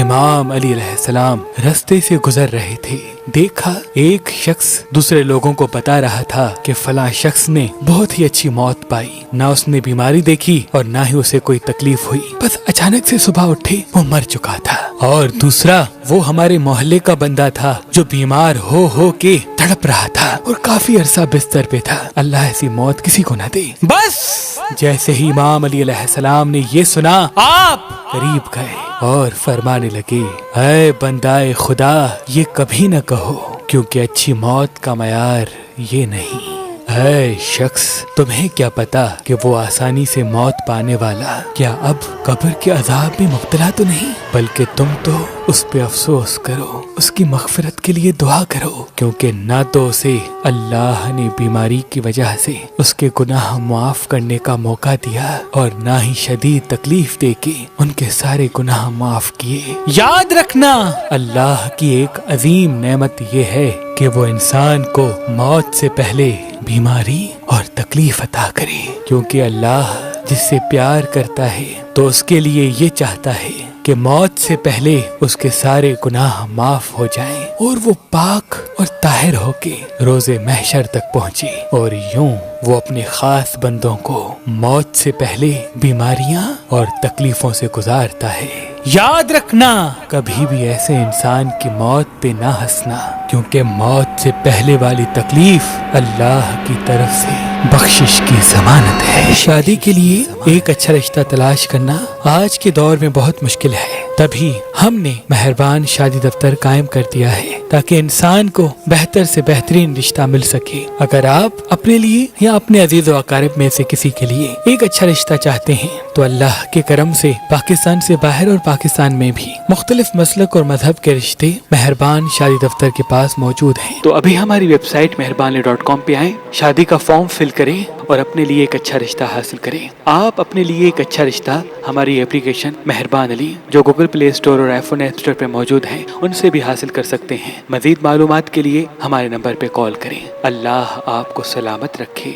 امام علی علیہ السلام راستے سے گزر رہے تھے، دیکھا ایک شخص دوسرے لوگوں کو بتا رہا تھا کہ فلاں شخص نے بہت ہی اچھی موت پائی، نہ اس نے بیماری دیکھی اور نہ ہی اسے کوئی تکلیف ہوئی، بس اچانک سے صبح اٹھے وہ مر چکا تھا۔ اور دوسرا وہ ہمارے محلے کا بندہ تھا جو بیمار ہو کے تڑپ رہا تھا اور کافی عرصہ بستر پہ تھا، اللہ ایسی موت کسی کو نہ دے۔ بس جیسے ہی امام علی علیہ السلام نے یہ سنا، آپ قریب گئے اور فرمانے لگے، اے بندہ خدا، یہ کبھی نہ کہو، کیونکہ اچھی موت کا معیار یہ نہیں۔ اے شخص، تمہیں کیا پتا کہ وہ آسانی سے موت پانے والا کیا اب قبر کے عذاب میں مبتلا تو نہیں، بلکہ تم تو اس پہ افسوس کرو، اس کی مغفرت کے لیے دعا کرو، کیونکہ نہ تو اسے اللہ نے بیماری کی وجہ سے اس کے گناہ معاف کرنے کا موقع دیا اور نہ ہی شدید تکلیف دے کے ان کے سارے گناہ معاف کیے۔ یاد رکھنا، اللہ کی ایک عظیم نعمت یہ ہے کہ وہ انسان کو موت سے پہلے بیماری اور تکلیف عطا کرے، کیونکہ اللہ جس سے پیار کرتا ہے تو اس کے لیے یہ چاہتا ہے کہ موت سے پہلے اس کے سارے گناہ معاف ہو جائیں اور وہ پاک اور طاہر ہو کے روز محشر تک پہنچے، اور یوں وہ اپنے خاص بندوں کو موت سے پہلے بیماریاں اور تکلیفوں سے گزارتا ہے۔ یاد رکھنا، کبھی بھی ایسے انسان کی موت پہ نہ ہنسنا، کیونکہ موت سے پہلے والی تکلیف اللہ کی طرف سے بخشش کی ضمانت ہے۔ شادی کے لیے ایک اچھا رشتہ تلاش کرنا آج کے دور میں بہت مشکل ہے، تبھی ہم نے مہربان شادی دفتر قائم کر دیا ہے تاکہ انسان کو بہتر سے بہترین رشتہ مل سکے۔ اگر آپ اپنے لیے یا اپنے عزیز و اقارب میں سے کسی کے لیے ایک اچھا رشتہ چاہتے ہیں تو اللہ کے کرم سے پاکستان سے باہر اور پاکستان میں بھی مختلف مسلک اور مذہب کے رشتے مہربان شادی دفتر کے پاس موجود ہیں۔ تو ابھی ہماری ویب سائٹ مہربان.com پہ آئیں، شادی کا فارم فل کریں اور اپنے لیے ایک اچھا رشتہ حاصل کریں۔ آپ اپنے لیے ایک اچھا رشتہ ہماری اپلیکیشن مہربان علی جو گوگل پلے اسٹور اور آئی فون ایپ اسٹور پہ موجود ہے ان سے بھی حاصل کر سکتے ہیں۔ مزید معلومات کے لیے ہمارے نمبر پہ کال کریں۔ اللہ آپ کو سلامت رکھے۔